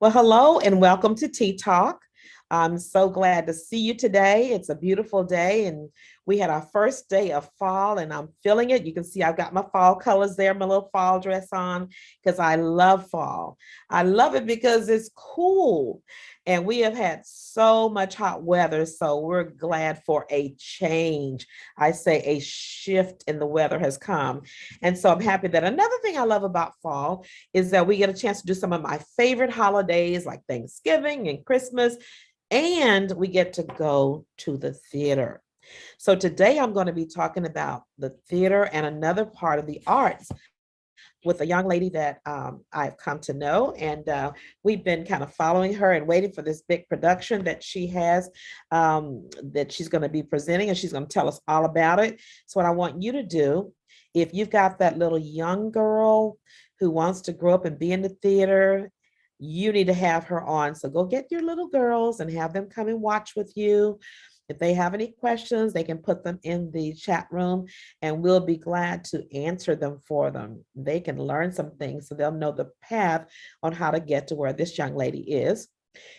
Well, hello and welcome to Tea Talk. I'm so glad to see you today. It's a beautiful day, and we had our first day of fall, and I'm feeling it. You can see I've got my fall colors there, my little fall dress on, because I love fall. I love it because it's cool, and we have had so much hot weather, so we're glad for a change. I say a shift in the weather has come, and so I'm happy that another thing I love about fall is that we get a chance to do some of my favorite holidays like Thanksgiving and Christmas, and we get to go to the theater. So today I'm going to be talking about the theater and another part of the arts with a young lady that I've come to know. And we've been kind of following her and waiting for this big production that she has that she's going to be presenting, and she's going to tell us all about it. So what I want you to do, if you've got that little young girl who wants to grow up and be in the theater, you need to have her on. So go get your little girls and have them come and watch with you. If they have any questions, they can put them in the chat room and we'll be glad to answer them for them. They can learn some things so they'll know the path on how to get to where this young lady is.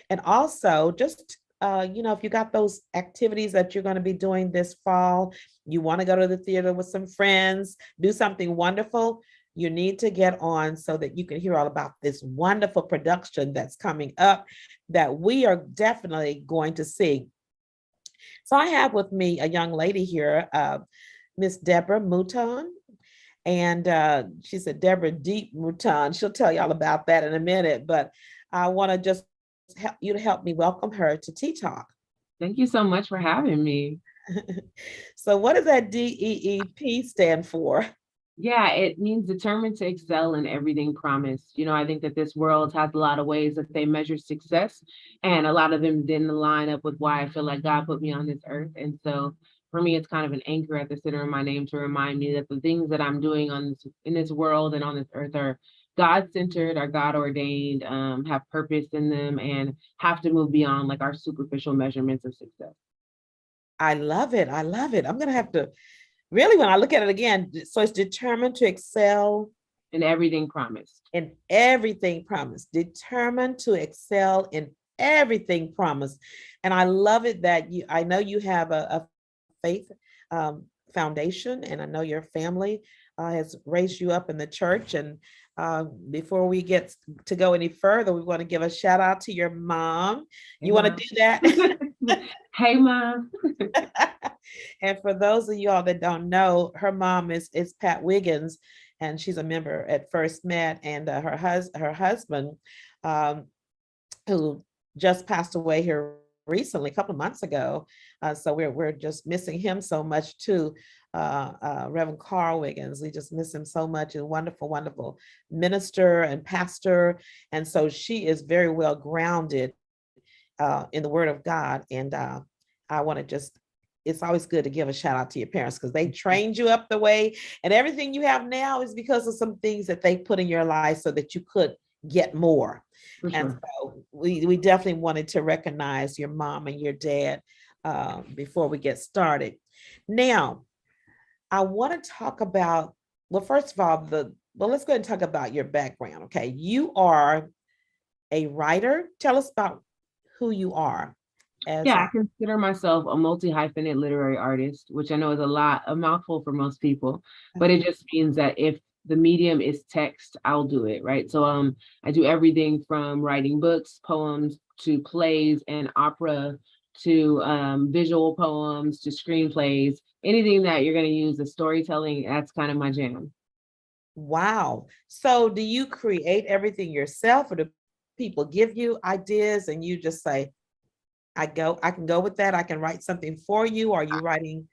And also just, if you got those activities that you're going to be doing this fall, you want to go to the theater with some friends, do something wonderful, you need to get on so that you can hear all about this wonderful production that's coming up that we are definitely going to see. So I have with me a young lady here, Miss Deborah Mouton, and she's a Deborah D.E.E.P Mouton. She'll tell you all about that in a minute, but I want to just help you to help me welcome her to Tea Talk. Thank you so much for having me. So what does that DEEP stand for? Yeah, it means determined to excel in everything promised. I think that this world has a lot of ways that they measure success, and a lot of them didn't line up with why I feel like God put me on this earth. And so for me, it's kind of an anchor at the center of my name to remind me that the things that I'm doing in this world and on this earth are God-centered, are God-ordained, have purpose in them, and have to move beyond like our superficial measurements of success. I love it. I love it. I'm going to have to really, when I look at it again, so it's determined to excel in everything promised. In everything promised. Determined to excel in everything promised. And I love it that I know you have a faith foundation, and I know your family has raised you up in the church. And before we get to go any further, we want to give a shout out to your mom. You want to do that? Hey, Mom. And for those of y'all that don't know, her mom is Pat Wiggins, and she's a member at First Met, and her husband, who just passed away here recently, a couple of months ago. So we're just missing him so much too. Reverend Carl Wiggins, we just miss him so much. A wonderful, wonderful minister and pastor, and so she is very well grounded in the Word of God. And I want to just, it's always good to give a shout out to your parents because they trained you up the way, and everything you have now is because of some things that they put in your life so that you could get more. Sure. And so we definitely wanted to recognize your mom and your dad before we get started. Now, I want to talk about, well, first of all, let's go ahead and talk about your background. Okay. You are a writer. Tell us about who you are. I consider myself a multi-hyphenate literary artist, which I know is a mouthful for most people, but it just means that if the medium is text, I'll do it, right? So I do everything from writing books, poems, to plays and opera, to visual poems, to screenplays, anything that you're going to use as storytelling, that's kind of my jam. Wow. So do you create everything yourself, or do people give you ideas and you just say, I can go with that. I can write something for you. Are you writing?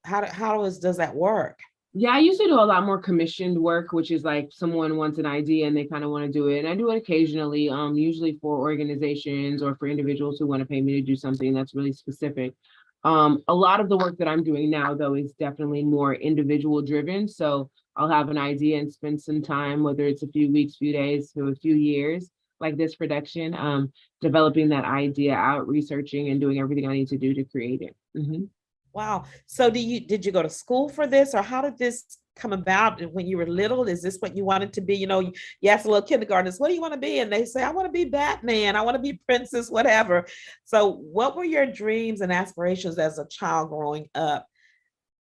How does that work? Yeah, I usually do a lot more commissioned work, which is like someone wants an idea and they kind of want to do it. And I do it occasionally, usually for organizations or for individuals who want to pay me to do something that's really specific. A lot of the work that I'm doing now, though, is definitely more individual driven. So I'll have an idea and spend some time, whether it's a few weeks, few days, to a few years, like this production, developing that idea out, researching and doing everything I need to do to create it. Mm-hmm. Wow. So did you go to school for this, or how did this come about when you were little? Is this what you wanted to be? You ask a little kindergartners, what do you want to be? And they say, I want to be Batman. I want to be princess, whatever. So what were your dreams and aspirations as a child growing up?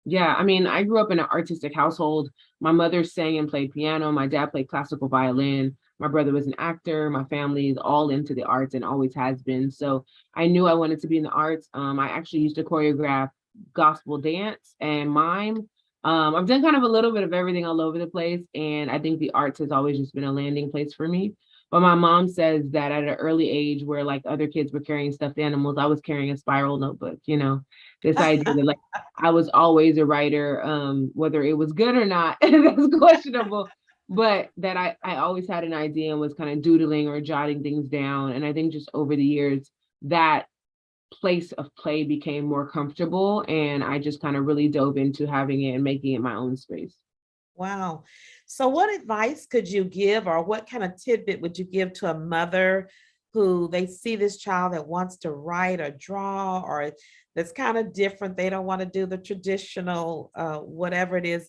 Yeah, I mean, I grew up in an artistic household. My mother sang and played piano. My dad played classical violin. My brother was an actor. My family is all into the arts and always has been. So I knew I wanted to be in the arts. I actually used to choreograph gospel dance and mime. I've done kind of a little bit of everything all over the place. And I think the arts has always just been a landing place for me. But my mom says that at an early age, where like other kids were carrying stuffed animals, I was carrying a spiral notebook, this idea that like I was always a writer, whether it was good or not, that's questionable. But that I always had an idea and was kind of doodling or jotting things down. And I think just over the years, that place of play became more comfortable. And I just kind of really dove into having it and making it my own space. Wow. So what advice could you give, or what kind of tidbit would you give to a mother who they see this child that wants to write or draw, or that's kind of different? They don't want to do the traditional, whatever it is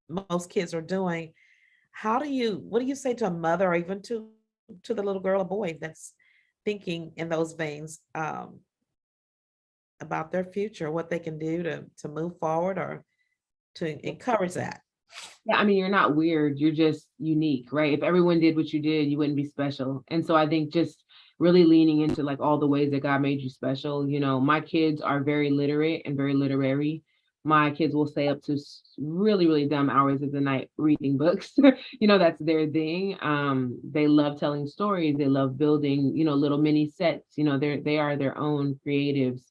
most kids are doing. What do you say to a mother, or even to the little girl or boy that's thinking in those veins, about their future, what they can do to move forward or to encourage that? Yeah, I mean, you're not weird. You're just unique, right? If everyone did what you did, you wouldn't be special. And so I think just really leaning into like all the ways that God made you special. My kids are very literate and very literary. My kids will stay up to really, really dumb hours of the night reading books. That's their thing. They love telling stories. They love building, little mini sets. They are their own creatives.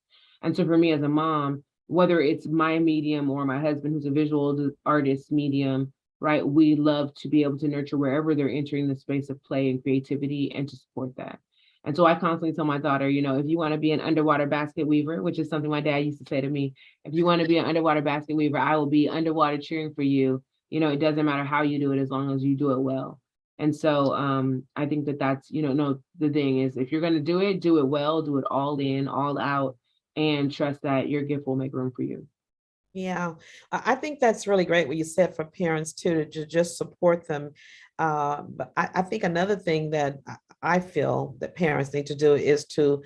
And so for me as a mom, whether it's my medium or my husband, who's a visual artist medium, right? We love to be able to nurture wherever they're entering the space of play and creativity and to support that. And so I constantly tell my daughter, if you want to be an underwater basket weaver, which is something my dad used to say to me, if you want to be an underwater basket weaver, I will be underwater cheering for you. It doesn't matter how you do it as long as you do it well. And so I think that's, no, the thing is, if you're going to do it well, do it all in, all out, and trust that your gift will make room for you. Yeah, I think that's really great what you said for parents too, to just support them. But I think another thing that I feel that parents need to do is to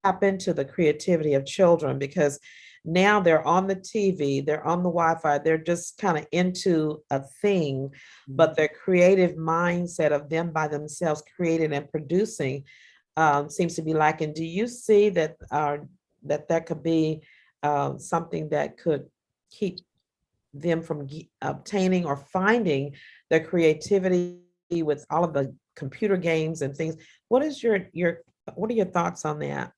tap into the creativity of children, because now they're on the TV, they're on the Wi-Fi, they're just kind of into a thing, but their creative mindset of them by themselves creating and producing seems to be lacking. Do you see that could be something that could keep them from obtaining or finding their creativity with all of the computer games and things? What are your thoughts on that?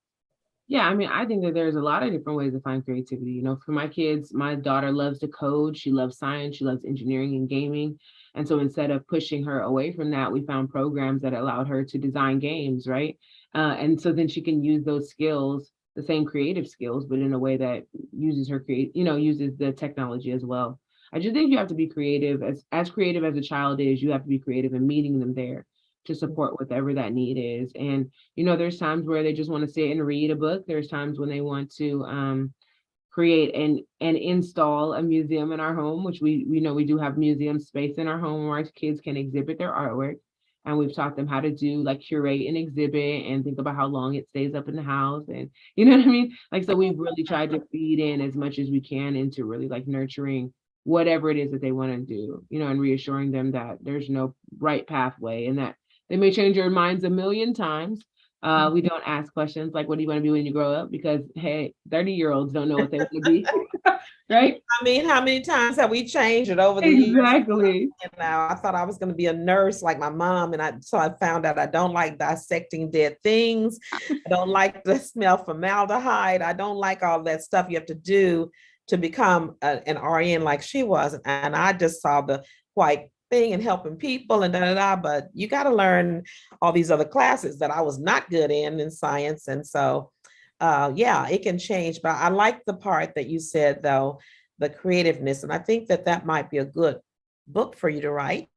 Yeah, I mean, I think that there's a lot of different ways to find creativity. For my kids, my daughter loves to code. She loves science. She loves engineering and gaming. And so instead of pushing her away from that, we found programs that allowed her to design games, right? And so then she can use those skills, the same creative skills, but in a way that uses uses the technology as well. I just think you have to be creative. As creative as a child is, you have to be creative in meeting them there to support whatever that need is. And there's times where they just want to sit and read a book. There's times when they want to create and install a museum in our home, which we know we do have museum space in our home where our kids can exhibit their artwork. And we've taught them how to do like curate an exhibit and think about how long it stays up in the house. And you know what I mean? Like, so we've really tried to feed in as much as we can into really like nurturing whatever it is that they want to do, and reassuring them that there's no right pathway and that they may change their minds a million times. We don't ask questions like, what do you want to be when you grow up? Because, hey, 30-year-olds don't know what they want to be, right? I mean, how many times have we changed it over the years? Exactly. I thought I was going to be a nurse like my mom, and I found out I don't like dissecting dead things. I don't like the smell formaldehyde. I don't like all that stuff you have to do to become an RN like she was. And I just saw the white thing and helping people and da da da. But you got to learn all these other classes that I was not good in science. And so, yeah, it can change. But I like the part that you said, though, the creativeness. And I think that might be a good book for you to write.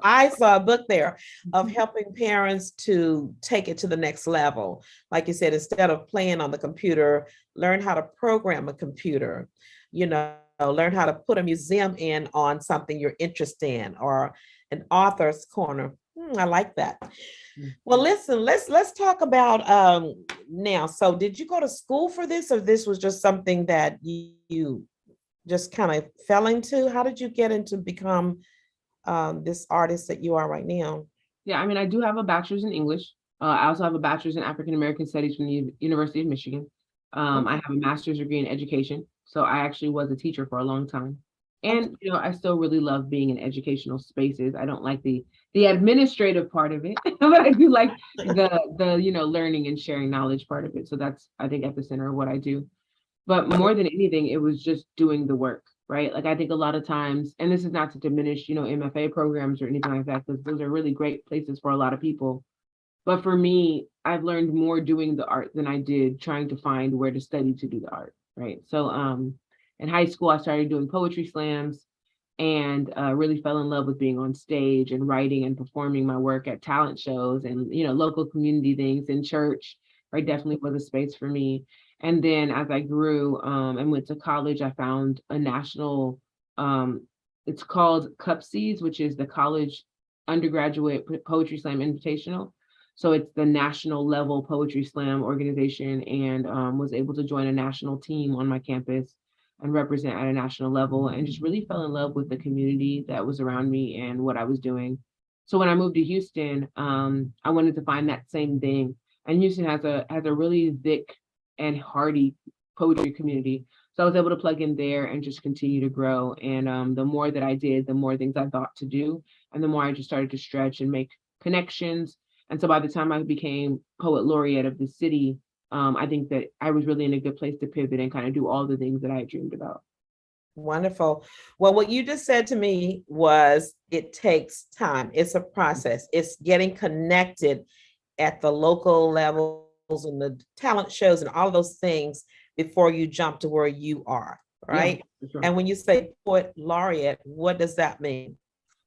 I saw a book there of helping parents to take it to the next level. Like you said, instead of playing on the computer, learn how to program a computer, you know, learn how to put a museum in on something you're interested in, or an author's corner. I like that. Well, listen, let's talk about now. So did you go to school for this, or this was just something that you just kind of fell into? How did you get into become this artist that you are right now? Yeah, I mean, I do have a bachelor's in English. I also have a bachelor's in African American Studies from the University of Michigan. I Okay. have a master's degree in education. So I actually was a teacher for a long time. Okay. And I still really love being in educational spaces. I don't like the administrative part of it, but I do like the learning and sharing knowledge part of it. So that's, I think, at the center of what I do. But more than anything, it was just doing the work, right? Like I think a lot of times, and this is not to diminish, MFA programs or anything like that, because those are really great places for a lot of people. But for me, I've learned more doing the art than I did trying to find where to study to do the art, right? So in high school, I started doing poetry slams and really fell in love with being on stage and writing and performing my work at talent shows and local community things in church, right? Definitely was a space for me. And then as I grew and went to college, I found a national, it's called CUPSES, which is the College Undergraduate Poetry Slam Invitational. So it's the national level poetry slam organization, and was able to join a national team on my campus and represent at a national level, and just really fell in love with the community that was around me and what I was doing. So when I moved to Houston, I wanted to find that same thing. And Houston has a really thick and hardy poetry community. So I was able to plug in there and just continue to grow. And the more that I did, the more things I thought to do, and the more I just started to stretch and make connections. And so by the time I became poet laureate of the city, I think that I was really in a good place to pivot and kind of do all the things that I had dreamed about. Wonderful. Well, what you just said to me was it takes time. It's a process. It's getting connected at the local levels and the talent shows and all those things before you jump to where you are, Yeah, right? for sure. And when you say poet laureate, what does that mean?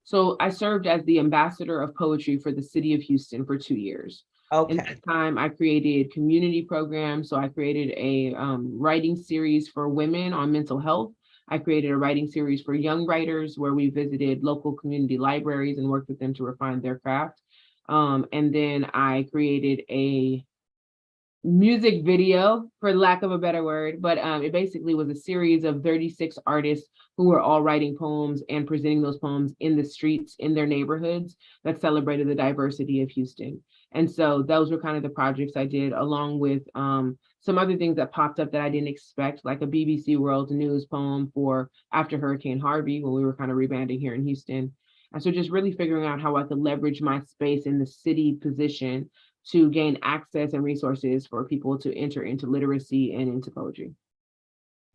So I served as the ambassador of poetry for the city of Houston for 2 years. In Okay. that time, I created community programs. So I created a writing series for women on mental health. I created a writing series for young writers where we visited local community libraries and worked with them to refine their craft. And then I created a music video, for lack of a better word, but it basically was a series of 36 artists who were all writing poems and presenting those poems in the streets in their neighborhoods that celebrated the diversity of Houston. And so those were kind of the projects I did, along with some other things that popped up that I didn't expect, like a BBC World News poem for after Hurricane Harvey when we were kind of rebanding here in Houston. And so just really figuring out how I could leverage my space in the city position to gain access and resources for people to enter into literacy and into poetry.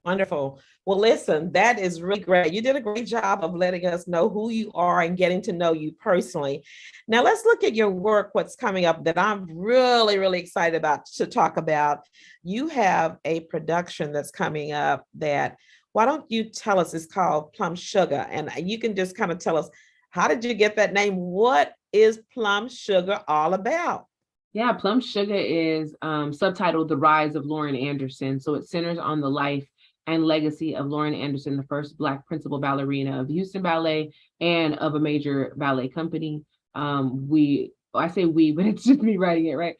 Wonderful. Well, listen, that is really great. You did a great job of letting us know who you are and getting to know you personally. Now, let's look at your work, what's coming up that I'm really, really excited about to talk about. You have a production that's coming up that, why don't you tell us, it's called PLUMSHUGA, and you can just kind of tell us, how did you get that name? What is PLUMSHUGA all about? Yeah, PLUMSHUGA is subtitled The Rise of Lauren Anderson. So it centers on the life and legacy of Lauren Anderson, the first Black principal ballerina of Houston Ballet and of a major ballet company. I say we, but it's just me writing it, right?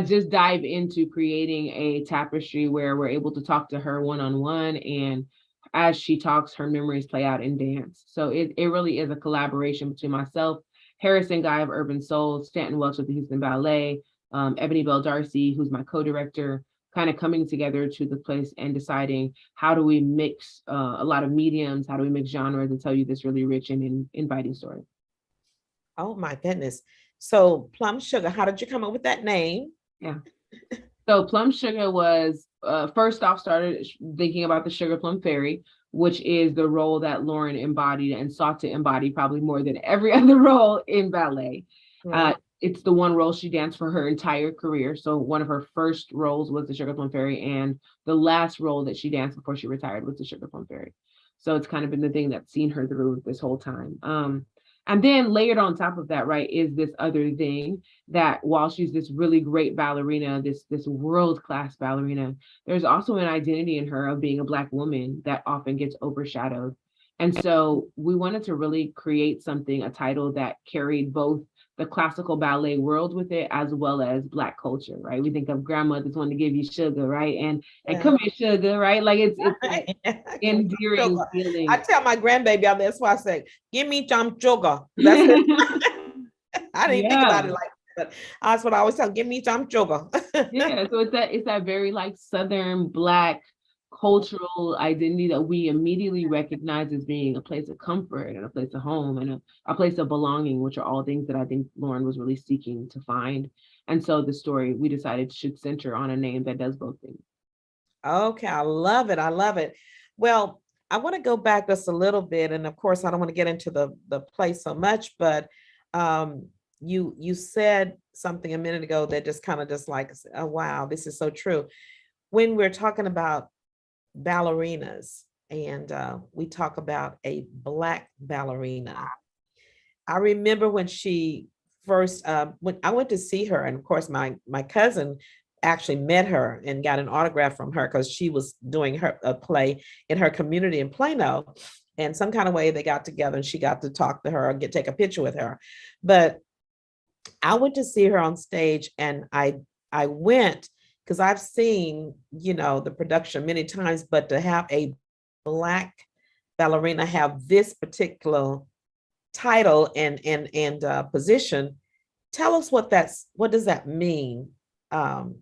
Just dive into creating a tapestry where we're able to talk to her one-on-one, and as she talks, her memories play out in dance. So it really is a collaboration between myself, Harrison Guy of Urban Soul, Stanton Welch of the Houston Ballet, Ebony Bell Darcy, who's my co-director, kind of coming together to the place and deciding how do we mix a lot of mediums, how do we mix genres and tell you this really rich and inviting story. Oh my goodness. So PLUMSHUGA, how did you come up with that name? Yeah. So PLUMSHUGA was first off started thinking about the Sugar Plum Fairy, which is the role that Lauren embodied and sought to embody probably more than every other role in ballet. Right. It's the one role she danced for her entire career. So one of her first roles was the Sugar Plum Fairy, and the last role that she danced before she retired was the Sugar Plum Fairy. So it's kind of been the thing that's seen her through this whole time. And then layered on top of that, right, is this other thing that while she's this really great ballerina, this world-class ballerina, there's also an identity in her of being a Black woman that often gets overshadowed. And so we wanted to really create something, a title that carried both the classical ballet world with it, as well as Black culture, right? We think of grandmothers want to give you sugar, right? And Yeah. come here, sugar, right? Like it's Give me some endearing sugar. I feeling. tell my grandbaby out there, that's why I say, give me some sugar. That's it. I didn't think about Yeah. it like that, but that's what I always tell, give me some sugar. Yeah, so it's that very like Southern Black cultural identity that we immediately recognize as being a place of comfort and a place of home and a place of belonging, which are all things that I think Lauren was really seeking to find. And so the story we decided should center on a name that does both things. Okay, I love it. I love it. Well, I want to go back just a little bit, and of course, I don't want to get into the play so much, but you said something a minute ago that just kind of just like, oh wow, this is so true. When we're talking about ballerinas, and we talk about a Black ballerina, I remember when she first when I went to see her, and of course my cousin actually met her and got an autograph from her because she was doing her a play in her community in Plano. And some kind of way they got together and she got to talk to her and take a picture with her. But I went to see her on stage, and I went because I've seen, the production many times, but to have a Black ballerina have this particular title and position. Tell us what does that mean, um,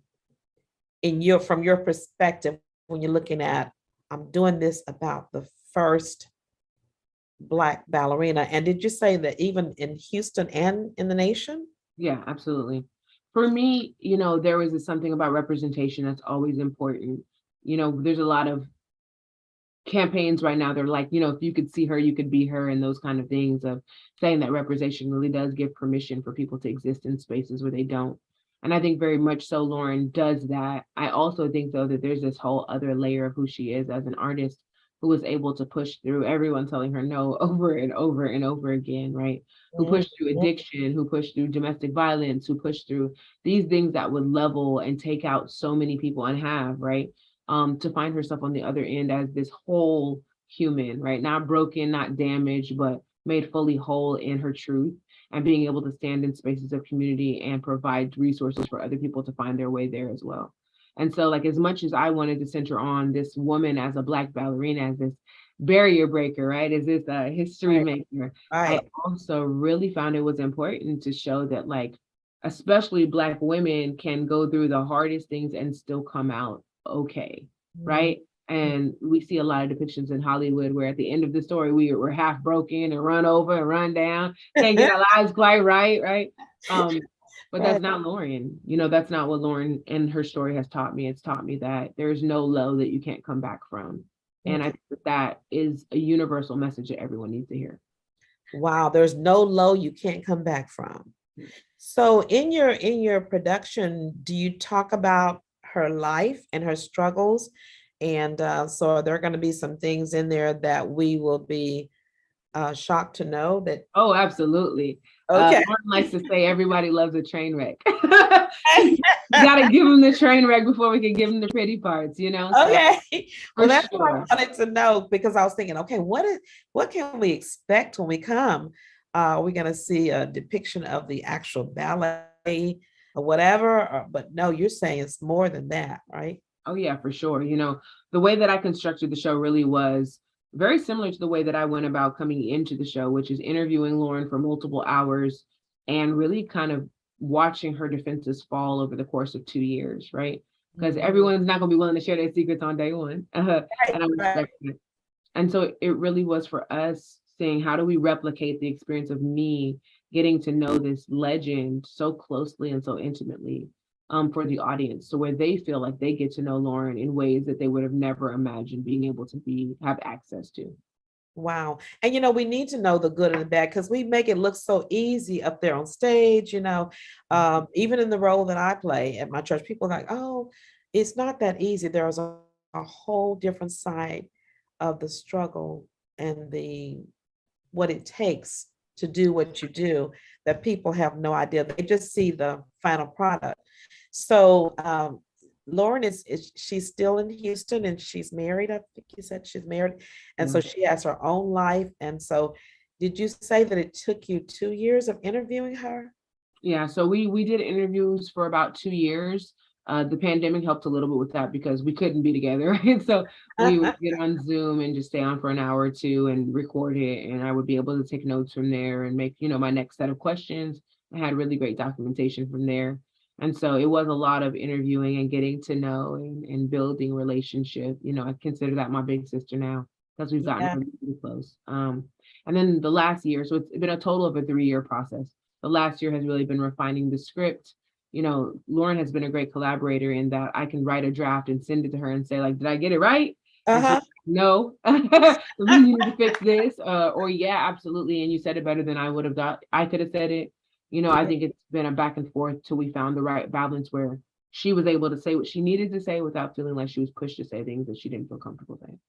from your perspective when you're looking at, I'm doing this about the first Black ballerina. And did you say that even in Houston and in the nation? Yeah, absolutely. For me, there was something about representation that's always important. There's a lot of campaigns right now. They're like, if you could see her, you could be her, and those kind of things of saying that representation really does give permission for people to exist in spaces where they don't. And I think very much so Lauren does that. I also think though that there's this whole other layer of who she is as an artist who was able to push through everyone telling her no over and over and over again, right? Who Mhm. pushed through addiction, who pushed through domestic violence, who pushed through these things that would level and take out so many people and have, right? To find herself on the other end as this whole human, right? Not broken, not damaged, but made fully whole in her truth and being able to stand in spaces of community and provide resources for other people to find their way there as well. And so, like, as much as I wanted to center on this woman as a Black ballerina, as this barrier breaker, right? As this history Right, maker, I right. also really found it was important to show that, like, especially Black women can go through the hardest things and still come out okay, Mhm. right? And we see a lot of depictions in Hollywood where at the end of the story we're half broken and run over and run down, can't get our lives quite right, right? Um, but that's Right. not Lauren. That's not what Lauren and her story has taught me. It's taught me that there's no low that you can't come back from. And I Okay. think that is a universal message that everyone needs to hear. Wow, there's no low you can't come back from. So in your production, do you talk about her life and her struggles? And so there are going to be some things in there that we will be shocked to know that. Oh, absolutely. Okay. Lauren likes to say everybody loves a train wreck. You got to give them the train wreck before we can give them the pretty parts, So Okay. Well, for that's what sure. I wanted to know because I was thinking, okay, what can we expect when we come? Are we going to see a depiction of the actual ballet or whatever? But no, you're saying it's more than that, right? Oh yeah, for sure. The way that I constructed the show really was very similar to the way that I went about coming into the show, which is interviewing Lauren for multiple hours and really kind of watching her defenses fall over the course of 2 years, right? Because Mhm. everyone's not going to be willing to share their secrets on day one. And Right, I right. respect it. And so it really was for us saying, how do we replicate the experience of me getting to know this legend so closely and so intimately, for the audience, so where they feel like they get to know Lauren in ways that they would have never imagined being able to have access to. Wow. And we need to know the good and the bad because we make it look so easy up there on stage, even in the role that I play at my church, people are like, oh, it's not that easy. There's a whole different side of the struggle and the what it takes to do what you do that people have no idea. They just see the final product. So Lauren is she's still in Houston and she's married. I think you said she's married. And so Yeah. she has her own life. And so did you say that it took you 2 years of interviewing her? Yeah, so we did interviews for about 2 years. The pandemic helped a little bit with that because we couldn't be together, right? So we would get on Zoom and just stay on for an hour or two and record it, and I would be able to take notes from there and make, my next set of questions. I had really great documentation from there. And so it was a lot of interviewing and getting to know and building relationship. I consider that my big sister now because we've gotten Yeah. really close. And then the last year, so it's been a total of a 3-year process. The last year has really been refining the script. Lauren has been a great collaborator in that I can write a draft and send it to her and say, like, did I get it right? And she's Uh-huh. like, no, we need to fix this. Or yeah, absolutely. And you said it better than I would have thought I could have said it. I Yeah. think it's been a back and forth till we found the right balance where she was able to say what she needed to say without feeling like she was pushed to say things that she didn't feel comfortable saying.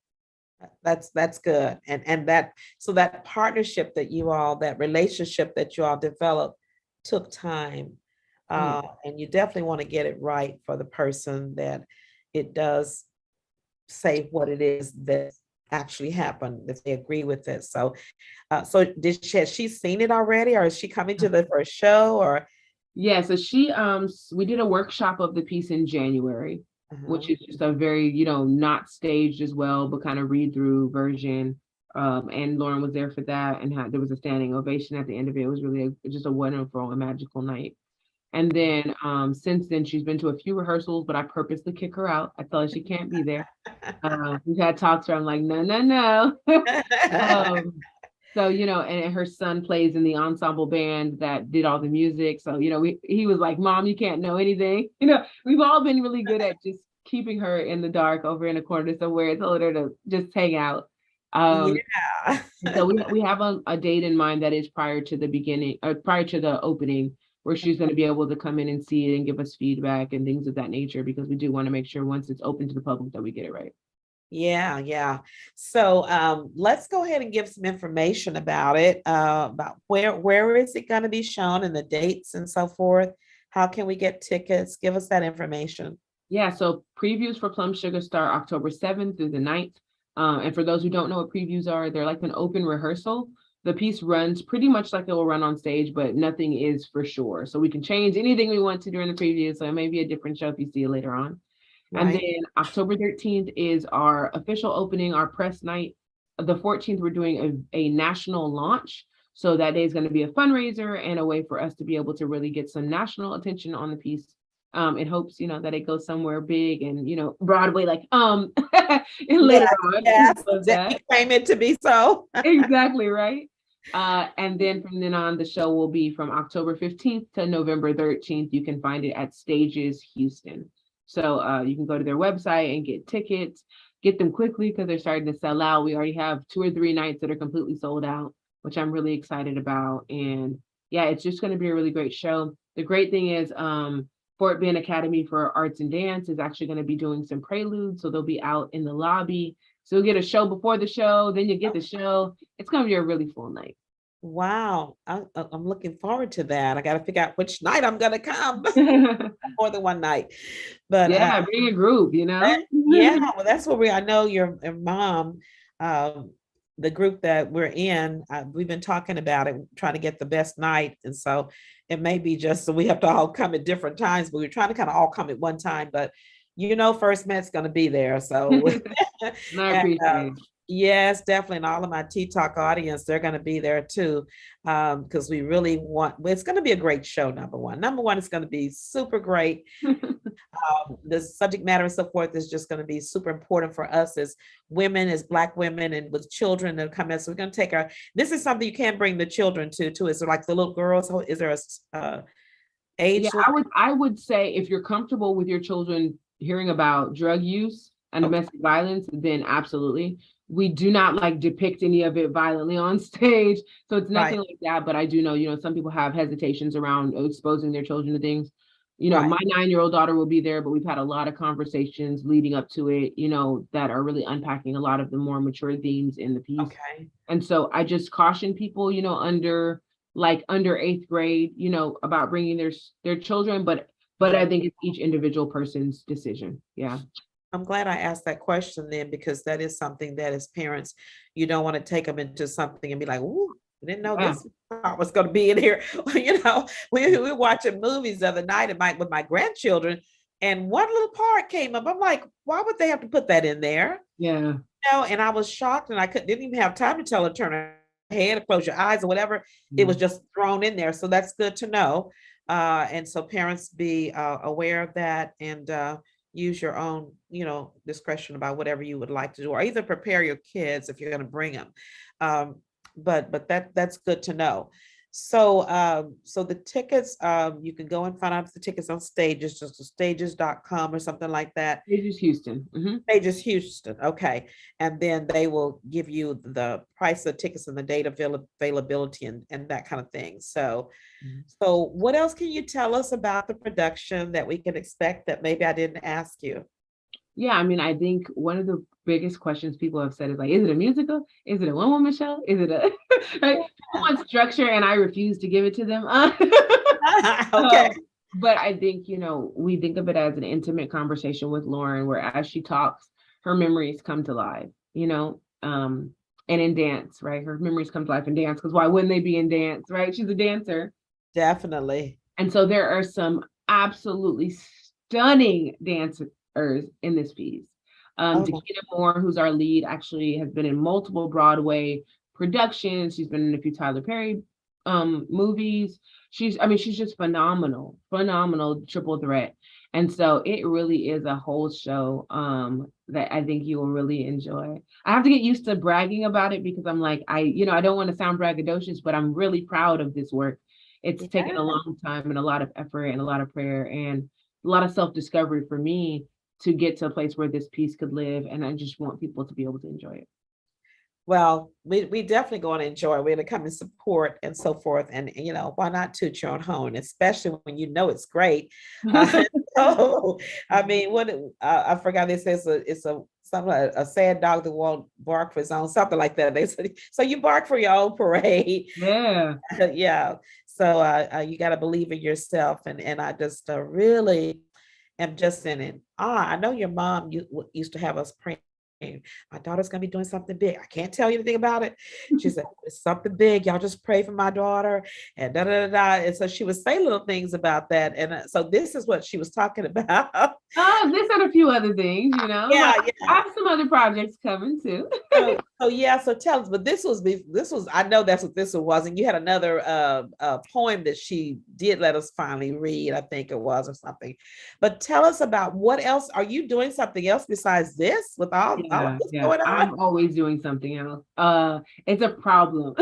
That's good. And that so that partnership that you all, that relationship that you all developed took time. Yeah. And you definitely want to get it right for the person that it does say what it is that actually happened, if they agree with it. So so has she seen it already, or is she coming to the first show, or Yeah, so we did a workshop of the piece in January, which uh-huh. is just a very, not staged as well, but kind of read through version. And Lauren was there for that, and there was a standing ovation at the end of it. It was really just a wonderful and magical night. And then since then, she's been to a few rehearsals, but I purposely kick her out. I tell her she can't be there. We've had talks where I'm like, no, no, no. um, so, and her son plays in the ensemble band that did all the music. So, he was like, Mom, you can't know anything. We've all been really good at just keeping her in the dark over in a corner somewhere, told her to just hang out. Um, Yeah. so we have a date in mind that is prior to the beginning, or prior to the opening, where she's going to be able to come in and see it and give us feedback and things of that nature, because we do want to make sure once it's open to the public that we get it right. Yeah, yeah. So let's go ahead and give some information about it, about where is it going to be shown and the dates and so forth. How can we get tickets? Give us that information. Yeah, so previews for PLUMSHUGA start October 7th through the 9th. And for those who don't know what previews are, they're like an open rehearsal. The piece runs pretty much like it will run on stage, but nothing is for sure. So we can change anything we want to during the preview. So it may be a different show if you see it later on. And Right. then October 13th is our official opening, our press night. The 14th, we're doing a national launch. So that day is going to be a fundraiser and a way for us to be able to really get some national attention on the piece. In hopes, that it goes somewhere big and, Broadway, like, and later Yes, on. yes, Love that that. became it to be so. Exactly, right. And then from then on, the show will be from October 15th to November 13th. You can find it at Stages Houston. So you can go to their website and get tickets, get them quickly because they're starting to sell out. We already have 2 or 3 nights that are completely sold out, which I'm really excited about. And yeah, it's just going to be a really great show. The great thing is, Fort Bend Academy for Arts and Dance is actually going to be doing some preludes. So they'll be out in the lobby. So you'll get a show before the show, then you get the show. It's going to be a really full night. Wow, I'm looking forward to that. I got to figure out which night I'm going to come. More than one night, but Yeah, bring a group. yeah, well, that's what I know your mom, um, the group that we're in, we've been talking about it, trying to get the best night. And so it may be just so we have to all come at different times, but we're trying to kind of all come at one time. But First Met's going to be there. So, And I and, appreciate it. yes, definitely. And all of my Tea Talk audience, they're going to be there too. Because we really want, well, it's going to be a great show, number one. Number one, it's going to be super great. The subject matter and so forth is just going to be super important for us as women, as Black women, and with children that come in. So we're going to take this is something you can bring the children to too. Is there like the little girls? Is there a Yeah, age limit? I would say if you're comfortable with your children hearing about drug use and Okay, domestic violence, then absolutely. We do not like depict any of it violently on stage. So it's right. nothing like that. But I do know, some people have hesitations around exposing their children to things. You know, my 9-year-old daughter will be there, but we've had a lot of conversations leading up to it, you know, that are really unpacking a lot of the more mature themes in the piece. Okay. And so I just caution people, you know, under 8th grade, you know, about bringing their children, but I think it's each individual person's decision. Yeah. I'm glad I asked that question then, because that is something that as parents, you don't want to take them into something and be like, "Ooh, I didn't know this part was going to be in here." You know, we were watching movies the other night with my grandchildren, and one little part came up. I'm like, why would they have to put that in there? Yeah. You know, and I was shocked, and didn't even have time to tell her turn her head or close your eyes or whatever. It was just thrown in there. So that's good to know. And so parents be aware of that, and use your own, you know, discretion about whatever you would like to do, or either prepare your kids if you're going to bring them. But that's good to know. So so the tickets, you can go and find out the tickets on Stages, just stages.com or something like that. Stages Houston. Stages Houston. Okay. And then they will give you the price of tickets and the date availability and that kind of thing. So so what else can you tell us about the production that we can expect that maybe I didn't ask you? Yeah, I mean, I think one of the biggest questions people have said is like, is it a musical? Is it a one-woman show? Is it a right? People want structure, and I refuse to give it to them. Okay. But I think, you know, we think of it as an intimate conversation with Lauren, where as she talks, her memories come to life, you know, and in dance, right? Her memories come to life in dance, because why wouldn't they be in dance, right? She's a dancer. Definitely. And so there are some absolutely stunning dancers in this piece. Takeda Moore, who's our lead, actually has been in multiple Broadway productions. She's been in a few Tyler Perry movies. She's just phenomenal triple threat. And so it really is a whole show that I think you will really enjoy. I have to get used to bragging about it, because I'm like, I don't want to sound braggadocious, but I'm really proud of this work. It's taken a long time and a lot of effort and a lot of prayer and a lot of self-discovery for me to get to a place where this piece could live. And I just want people to be able to enjoy it. Well, we definitely going to enjoy. We're going to come and support and so forth. And, you know, why not toot your own horn, especially when you know it's great. So, I mean, I forgot they say it's a sad dog that won't bark for his own, something like that. They said, so you bark for your own parade. Yeah. Yeah. So you got to believe in yourself. And I just really am just in it. I know your mom used to have us praying, my daughter's gonna be doing something big. I can't tell you anything about it. She said, it's something big. Y'all just pray for my daughter, and da da da da. And so she would say little things about that. And so this is what she was talking about. This and a few other things, you know. Yeah, like, I have some other projects coming too. So tell us. But this was I know that's what this was. And you had another poem that she did let us finally read, I think it was, or something. But tell us about what else. Are you doing something else besides this with all of this going on? I'm always doing something else. It's a problem.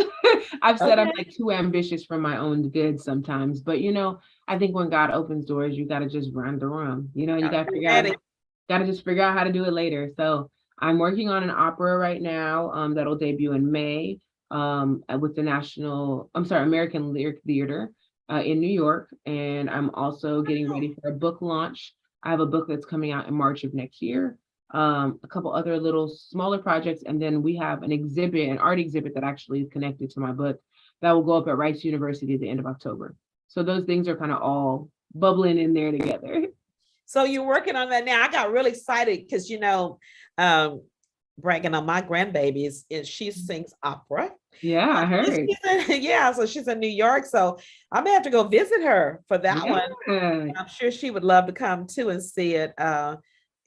I've said I'm like too ambitious for my own good sometimes, but you know, I think when God opens doors, you got to just run through them. You know, you got to just figure out how to do it later. So I'm working on an opera right now that'll debut in May with the American Lyric Theater in New York. And I'm also getting ready for a book launch. I have a book that's coming out in March of next year. A couple other little smaller projects. And then we have an art exhibit that actually is connected to my book that will go up at Rice University at the end of October. So those things are kind of all bubbling in there together. So you're working on that now. I got really excited because, you know, bragging on my grandbabies, she sings opera. Yeah, I heard. So she's in New York. So I may have to go visit her for that one. I'm sure she would love to come too and see it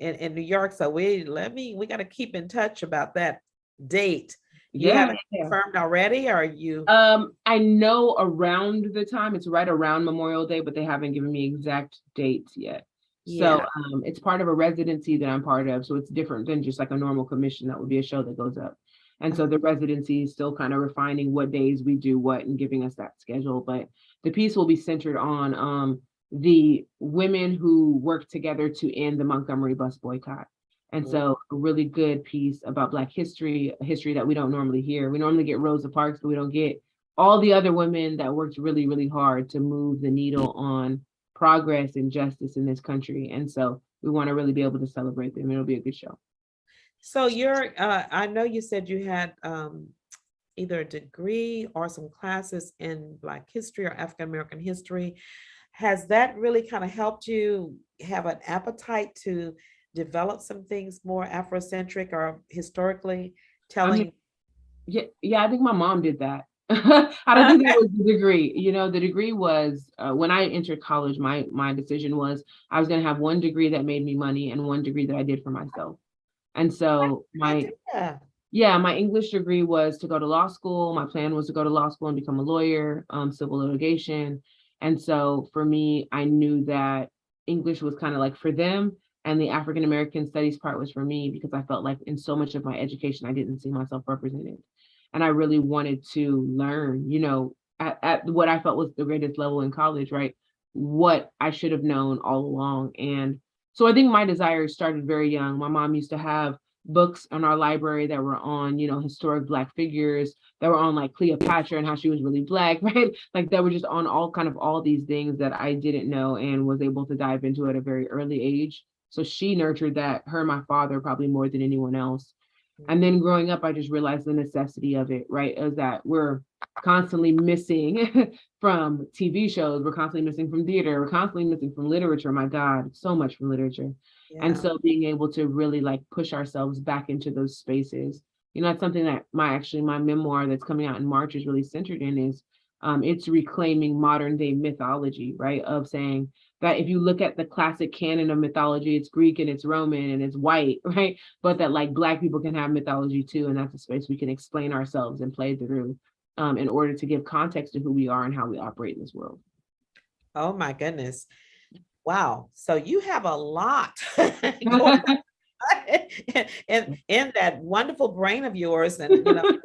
in New York. So we got to keep in touch about that date. You have it confirmed already, or are you? I know around the time, it's right around Memorial Day, but they haven't given me exact dates yet. So it's part of a residency that I'm part of. So it's different than just like a normal commission that would be a show that goes up. And so the residency is still kind of refining what days we do what and giving us that schedule. But the piece will be centered on the women who worked together to end the Montgomery bus boycott. And so a really good piece about Black history, a history that we don't normally hear. We normally get Rosa Parks, but we don't get all the other women that worked really, really hard to move the needle on progress and justice in this country. And so we want to really be able to celebrate them. It'll be a good show. So I know you said you had either a degree or some classes in Black history or African American history. Has that really kind of helped you have an appetite to develop some things more Afrocentric or historically I telling? mean, yeah, I think my mom did that. I don't think that was the degree. You know, the degree was when I entered college, my decision was I was going to have one degree that made me money and one degree that I did for myself. And so my English degree was to go to law school. My plan was to go to law school and become a lawyer, civil litigation. And so for me, I knew that English was kind of like for them, and the African American studies part was for me because I felt like in so much of my education, I didn't see myself represented. And I really wanted to learn, you know, at what I felt was the greatest level in college, right? What I should have known all along. And so I think my desire started very young. My mom used to have books in our library that were on, you know, historic Black figures, that were on like Cleopatra and how she was really Black, right? Like that were just on all these things that I didn't know and was able to dive into at a very early age. So she nurtured that, her and my father, probably more than anyone else. And then growing up, I just realized the necessity of it, right? Is that we're constantly missing from TV shows, we're constantly missing from theater, we're constantly missing from literature. My God, so much from literature. And so being able to really like push ourselves back into those spaces, you know, that's something that my memoir that's coming out in March is really centered in is it's reclaiming modern day mythology, right? Of saying that if you look at the classic canon of mythology, it's Greek and it's Roman and it's white, right? But that like Black people can have mythology too. And that's a space we can explain ourselves and play through in order to give context to who we are and how we operate in this world. Oh my goodness. Wow. So you have a lot going on in that wonderful brain of yours. And, you know,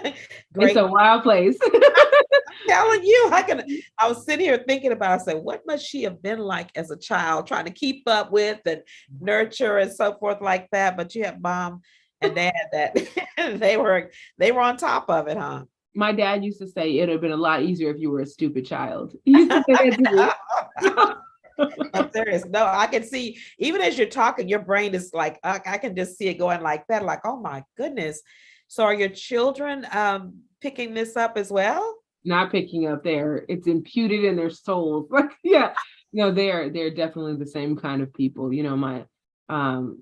It's great. a wild place. Telling you, I was sitting here thinking about, I said, what must she have been like as a child, trying to keep up with and nurture and so forth like that. But you have mom and dad that they were on top of it, huh? My dad used to say it would have been a lot easier if you were a stupid child. He used to say that to me. I'm serious. No, I can see, even as you're talking, your brain is like, I can just see it going like that, like, oh my goodness. So are your children picking this up as well? Not picking up there. It's imputed in their souls. Like, yeah, no, they're definitely the same kind of people. You know, my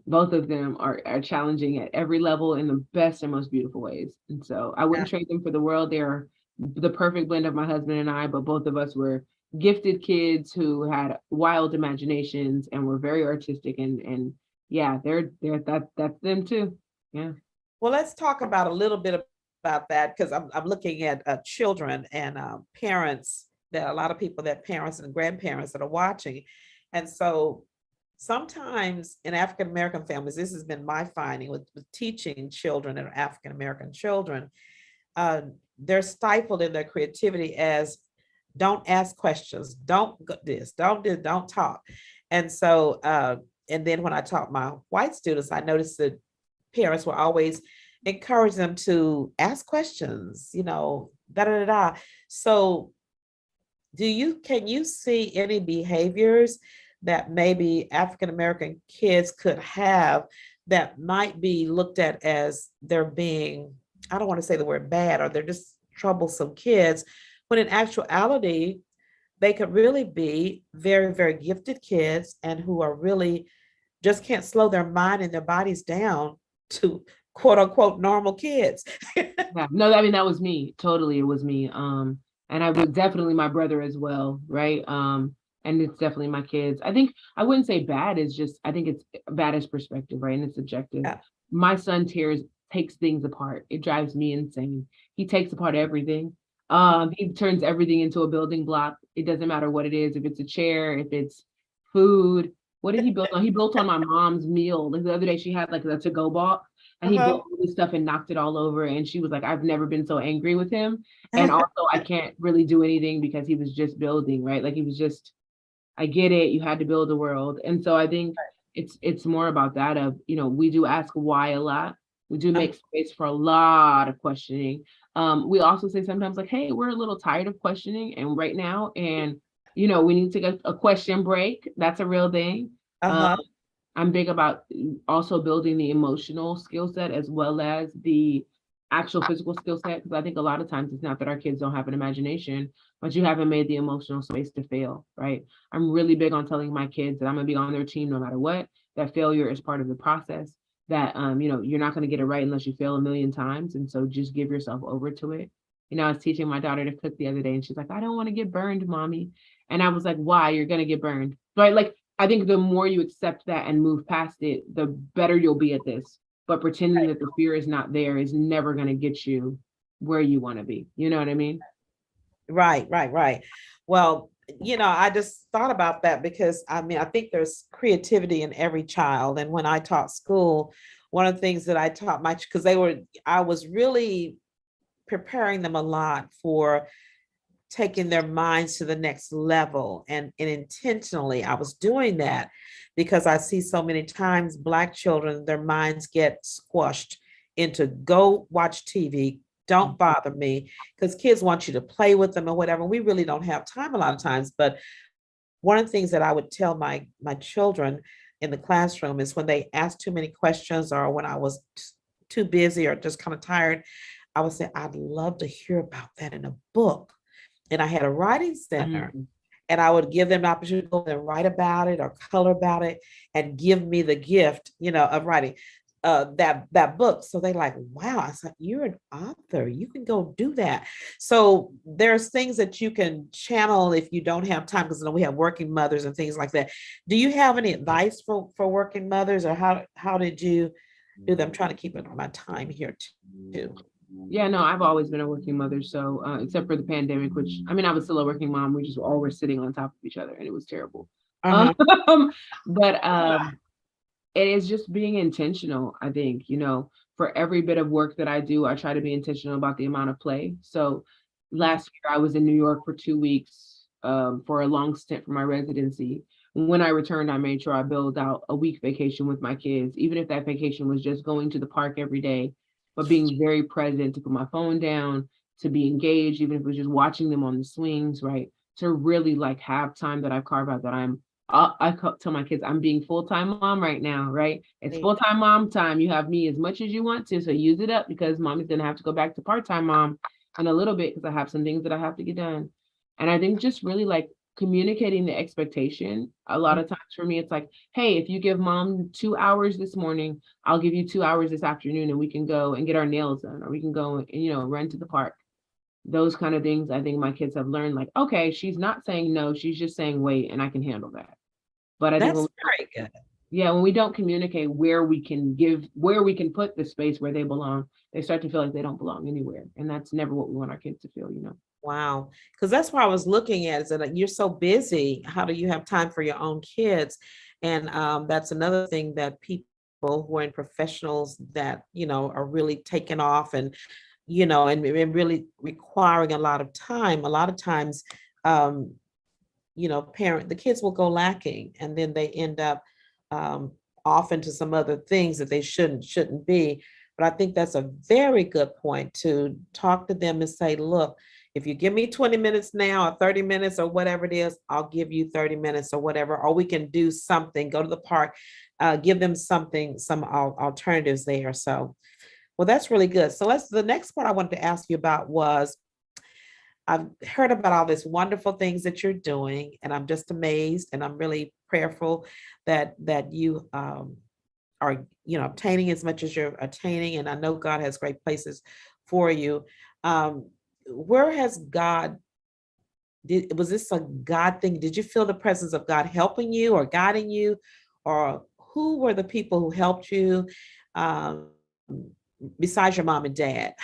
both of them are challenging at every level in the best and most beautiful ways. And so I wouldn't trade them for the world. They're the perfect blend of my husband and I, but both of us were gifted kids who had wild imaginations and were very artistic and yeah, they're that's them too. Yeah. Well, let's talk about a little bit about that, because I'm looking at children and parents, that a lot of people, that parents and grandparents that are watching. And so sometimes in African American families, this has been my finding with teaching children and African American children, they're stifled in their creativity as don't ask questions, don't this, don't do, don't talk. And so, and then when I taught my white students, I noticed that parents were always encourage them to ask questions, you know, da da da da. So can you see any behaviors that maybe African American kids could have that might be looked at as they're being, I don't want to say the word bad, or they're just troublesome kids, when in actuality, they could really be very, very gifted kids and who are really just can't slow their mind and their bodies down to quote unquote normal kids. Yeah, no, I mean that was me. Totally, it was me. And I was definitely my brother as well, right? And it's definitely my kids. I think I wouldn't say bad, it's just I think it's bad as perspective, right? And it's subjective. Yeah. My son takes things apart. It drives me insane. He takes apart everything. He turns everything into a building block. It doesn't matter what it is, if it's a chair, if it's food. What did he build on? He built on my mom's meal. Like the other day, she had like a to-go box, and he built all this stuff and knocked it all over. And she was like, "I've never been so angry with him." And also, I can't really do anything because he was just building, right? Like he was just. I get it. You had to build a world, and so I think it's more about that. Of we do ask why a lot. We do make space for a lot of questioning. We also say sometimes like, "Hey, we're a little tired of questioning, and right now, and we need to get a question break. That's a real thing. Uh-huh. I'm big about also building the emotional skill set as well as the actual physical skill set, because I think a lot of times it's not that our kids don't have an imagination, but you haven't made the emotional space to fail, right? I'm really big on telling my kids that I'm gonna be on their team no matter what, that failure is part of the process, that you're not gonna get it right unless you fail a million times. And so just give yourself over to it. I was teaching my daughter to cook the other day and she's like, I don't want to get burned, mommy. And I was like, why? You're gonna get burned. Right? Like, I think the more you accept that and move past it, the better you'll be at this. But pretending that the fear is not there is never going to get you where you want to be. You know what I mean? Right. Well, I just thought about that because I mean, I think there's creativity in every child. And when I taught school, one of the things that I taught because I was really preparing them a lot for taking their minds to the next level. And intentionally, I was doing that because I see so many times Black children, their minds get squashed into go watch TV, don't bother me, because kids want you to play with them or whatever. We really don't have time a lot of times. But one of the things that I would tell my children in the classroom is when they ask too many questions or when I was too busy or just kind of tired, I would say, I'd love to hear about that in a book. And I had a writing center, and I would give them an opportunity to go and write about it or color about it and give me the gift, of writing that book. So they like, wow, I said, you're an author. You can go do that. So there's things that you can channel if you don't have time, because we have working mothers and things like that. Do you have any advice for working mothers, or how did you do that? I'm trying to keep my time here too. Yeah, no, I've always been a working mother. So, except for the pandemic, which I mean, I was still a working mom. We just all were sitting on top of each other and it was terrible. Uh-huh. But it is just being intentional. I think, for every bit of work that I do, I try to be intentional about the amount of play. So last year I was in New York for 2 weeks for a long stint for my residency. When I returned, I made sure I built out a week vacation with my kids, even if that vacation was just going to the park every day, but being very present, to put my phone down, to be engaged, even if it was just watching them on the swings, right? To really like have time that I carve out that I tell my kids, I'm being full-time mom right now, right? It's full-time mom time. You have me as much as you want to, so use it up, because mommy's gonna have to go back to part-time mom in a little bit because I have some things that I have to get done. And I think just really like communicating the expectation. A lot of times for me, it's like, hey, if you give mom 2 hours this morning, I'll give you 2 hours this afternoon and we can go and get our nails done, or we can go and, run to the park. Those kind of things, I think my kids have learned, like, okay, she's not saying no, she's just saying wait, and I can handle that. But I think That's very good. yeah, when we don't communicate where we can put the space where they belong, they start to feel like they don't belong anywhere. And that's never what we want our kids to feel. Wow. Because that's what I was looking at, is that you're so busy. How do you have time for your own kids? And that's another thing that people who are in professionals that, are really taking off and, and really requiring a lot of time. A lot of times, the kids will go lacking, and then they end up off into some other things that they shouldn't be. But I think that's a very good point, to talk to them and say, look, if you give me 20 minutes now or 30 minutes or whatever it is, I'll give you 30 minutes or whatever, or we can do something, go to the park, give them some alternatives there. So, well, that's really good. So the next part I wanted to ask you about was, I've heard about all these wonderful things that you're doing, and I'm just amazed, and I'm really prayerful that you are, obtaining as much as you're attaining, and I know God has great places for you. Where has God, was this a God thing? Did you feel the presence of God helping you or guiding you, or who were the people who helped you um, besides your mom and dad?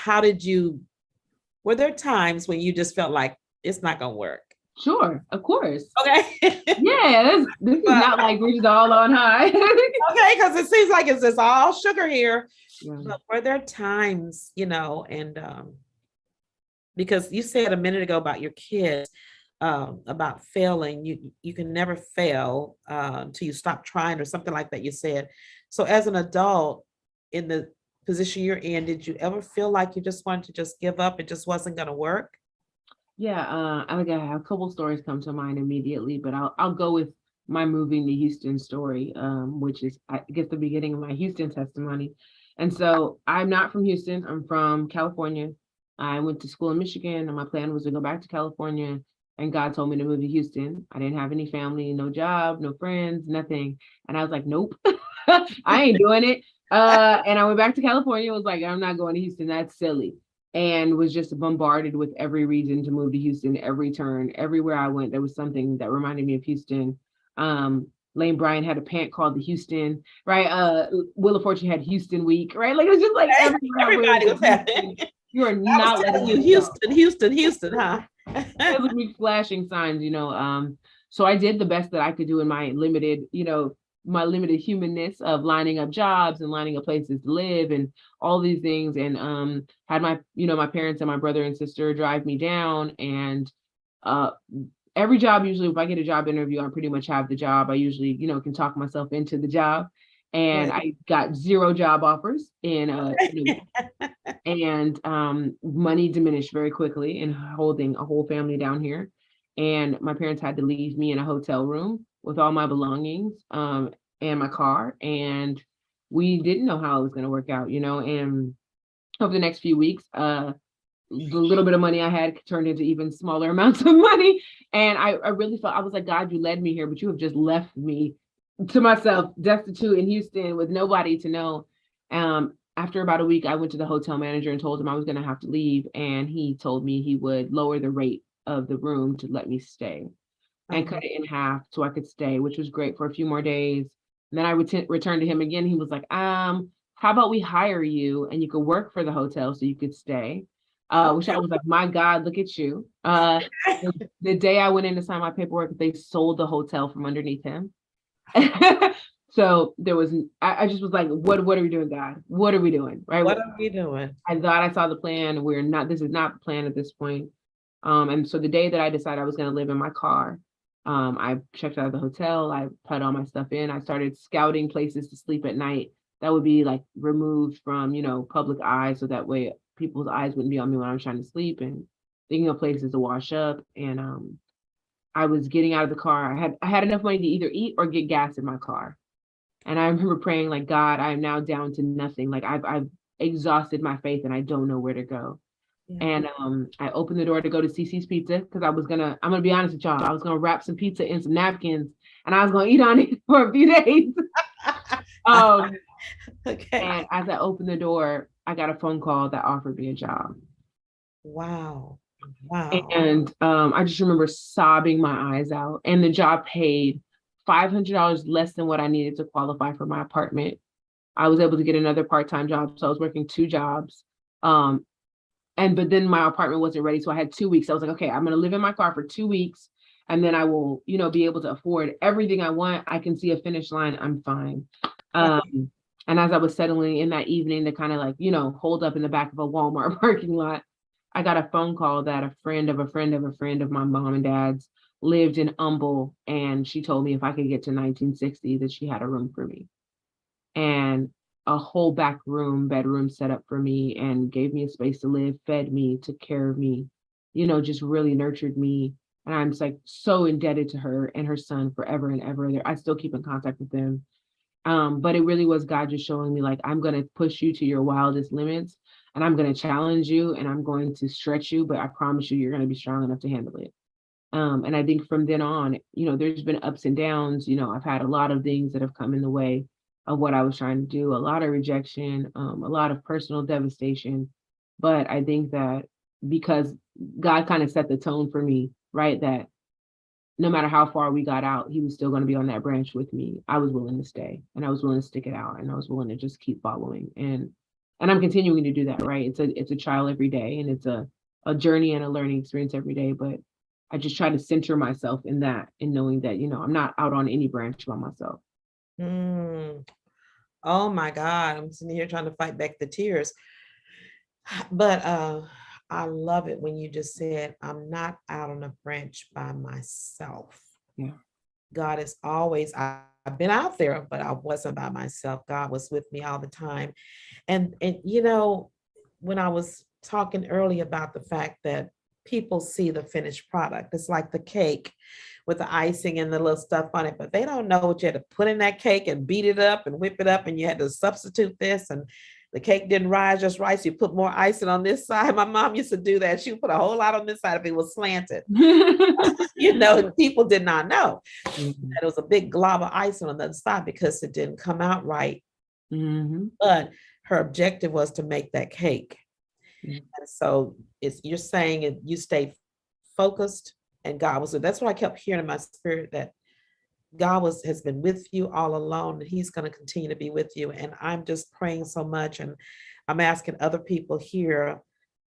Were there times when you just felt like it's not gonna work? Sure, of course. Okay. Yeah, this is not like we're just all on high. Okay, because it seems like it's just all sugar here. Yeah. But were there times, and because you said a minute ago about your kids, about failing, you can never fail until you stop trying, or something like that you said. So as an adult in the position you're in, did you ever feel like you just wanted to just give up? It just wasn't going to work? Yeah, I have a couple stories come to mind immediately, but I'll go with my moving to Houston story, which is I guess the beginning of my Houston testimony. And so I'm not from Houston. I'm from California. I went to school in Michigan, and my plan was to go back to California. And God told me to move to Houston. I didn't have any family, no job, no friends, nothing. And I was like, nope, I ain't doing it. And I went back to California. Was like, I'm not going to Houston. That's silly, and was just bombarded with every reason to move to Houston. Every turn, everywhere I went, there was something that reminded me of Houston. Lane Bryant had a pant called the Houston, right? Wheel of Fortune had Houston Week, right? Like it was just like everywhere I Everybody went, was happy. you are I was not letting telling you, me go. Houston, Houston, Houston, huh? It would be flashing signs, so I did the best that I could do in my limited, my limited humanness of lining up jobs and lining up places to live and all these things. And had my, my parents and my brother and sister drive me down. And uh every job, usually if I get a job interview, I pretty much have the job. I usually, can talk myself into the job. And Right. I got 0 job offers and money diminished very quickly in holding a whole family down here. And my parents had to leave me in a hotel room with all my belongings and my car. And we didn't know how it was going to work out, and over the next few weeks, the little bit of money I had turned into even smaller amounts of money. And I really felt, I was like, God, you led me here, but you have just left me to myself, destitute in Houston with nobody to know. After about a week, I went to the hotel manager and told him I was going to have to leave. And he told me he would lower the rate of the room to let me stay and Uh-huh. cut it in half so I could stay, which was great for a few more days. And then I returned to him again. He was like, how about we hire you and you could work for the hotel so you could stay? Which I was like, my God, look at you. The day I went in to sign my paperwork, they sold the hotel from underneath him. So there was, I just was like, what are we doing, God? What are we doing? Right. What are we doing? I thought I saw the plan. This is not the plan at this point. And so the day that I decided I was going to live in my car, I checked out of the hotel. I put all my stuff in. I started scouting places to sleep at night that would be like removed from, public eye. So that way people's eyes wouldn't be on me when I was trying to sleep, and thinking of places to wash up. And I was getting out of the car. I had enough money to either eat or get gas in my car. And I remember praying like, God, I am now down to nothing. Like I've exhausted my faith and I don't know where to go. Yeah. And I opened the door to go to Cece's Pizza because I'm gonna be honest with y'all, I was gonna wrap some pizza in some napkins and I was gonna eat on it for a few days. Okay. And as I opened the door, I got a phone call that offered me a job. Wow. Wow. And I just remember sobbing my eyes out. And the job paid $500 less than what I needed to qualify for my apartment. I was able to get another part-time job, so I was working 2 jobs. But then my apartment wasn't ready, so I had 2 weeks. I was like, okay, I'm gonna live in my car for 2 weeks, and then I will, be able to afford everything I want. I can see a finish line. I'm fine. And as I was settling in that evening to kind of like, hold up in the back of a Walmart parking lot, I got a phone call that a friend of a friend of a friend of my mom and dad's lived in Humble, and she told me if I could get to 1960 that she had a room for me. And a whole back bedroom set up for me and gave me a space to live, fed me, took care of me, just really nurtured me. And I'm just like so indebted to her and her son forever and ever. I still keep in contact with them. But it really was God just showing me like, I'm going to push you to your wildest limits and I'm going to challenge you and I'm going to stretch you, but I promise you, you're going to be strong enough to handle it. And I think from then on, there's been ups and downs. I've had a lot of things that have come in the way of what I was trying to do, a lot of rejection, a lot of personal devastation. But I think that because God kind of set the tone for me, right, that no matter how far we got out, he was still going to be on that branch with me. I was willing to stay and I was willing to stick it out and I was willing to just keep following. And I'm continuing to do that, right? It's a trial every day and it's a journey and a learning experience every day. But I just try to center myself in that and knowing that, I'm not out on any branch by myself. Mm. Oh my God. I'm sitting here trying to fight back the tears. But I love it when you just said, I'm not out on a branch by myself. Yeah. God is always, I've been out there, but I wasn't by myself. God was with me all the time. And when I was talking earlier about the fact that people see the finished product. It's like the cake with the icing and the little stuff on it, but they don't know what you had to put in that cake and beat it up and whip it up, and you had to substitute this, and the cake didn't rise just right, so you put more icing on this side. My mom used to do that. She would put a whole lot on this side if it was slanted. People did not know that it was a big glob of icing on the other side because it didn't come out right. But her objective was to make that cake. And so you're saying it, you stayed focused, and God was. That's what I kept hearing in my spirit, that God has been with you all along, and he's going to continue to be with you. And I'm just praying so much. And I'm asking other people here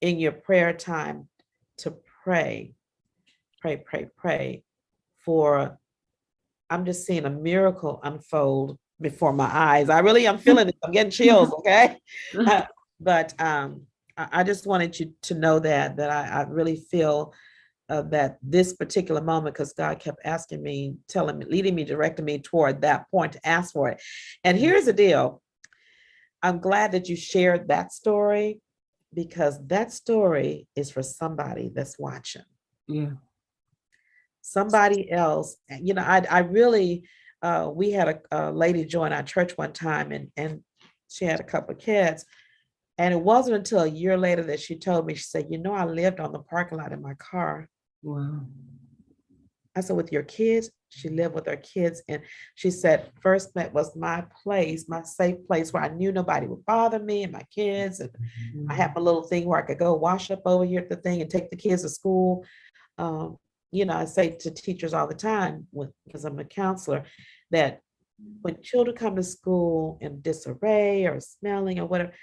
in your prayer time to pray for, I'm just seeing a miracle unfold before my eyes. I really am feeling it. I'm getting chills. Okay. But I just wanted you to know that I really feel that this particular moment, because God kept asking me, telling me, leading me, directing me toward that point to ask for it. And here's the deal. I'm glad that you shared that story, because that story is for somebody that's watching. Yeah. Somebody else. I really, we had a lady join our church one time, and she had a couple of kids. And it wasn't until a year later that she told me, she said, I lived on the parking lot in my car. Wow. I said, with your kids? She lived with her kids. And she said, First Met was my place, my safe place, where I knew nobody would bother me and my kids. And I had my little thing where I could go wash up over here at the thing and take the kids to school. I say to teachers all the time, because I'm a counselor, that when children come to school in disarray or smelling or whatever,